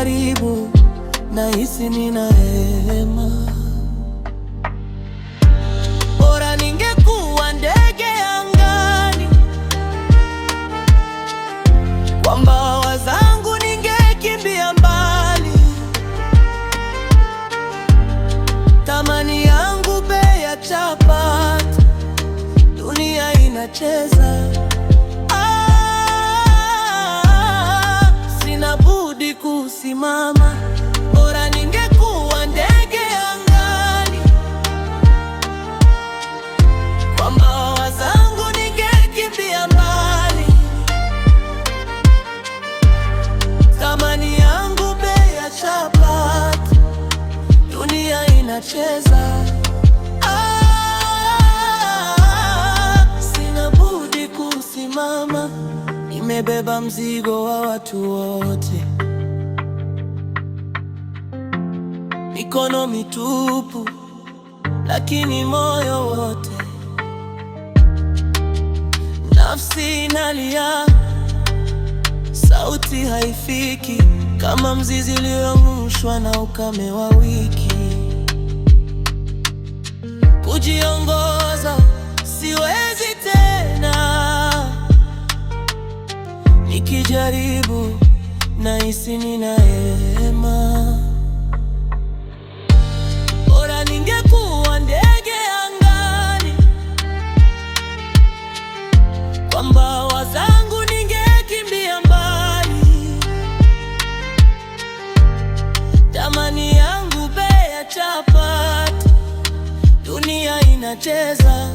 nikijaribu nahisi nina hema. Bora ningekuwa ndege angani, kwa mbawa zangu ningekimbia mbali. Thamani yangu bei ya chapati, dunia inacheza. Sina budi kusimama. Bora ningekuwa ndege angani, kwa mbawa zangu ningekimbia mbali. Thamani yangu bei ya chapati, dunia inacheza. Sina budi kusimama. Nimebeba mzigo wa watu wote, mikono mitupu lakini moyo wote. Nafsi inalia, sauti haifiki, kama mzizi ulioangushwa na ukame wa wiki. Kujiongoza siwezi tena, nikijaribu nahisi nina hema. Bora ningekuwa ndege angani, kwa mbawa zangu ningekimbia mbali. Thamani yangu bei ya chapati, dunia inacheza.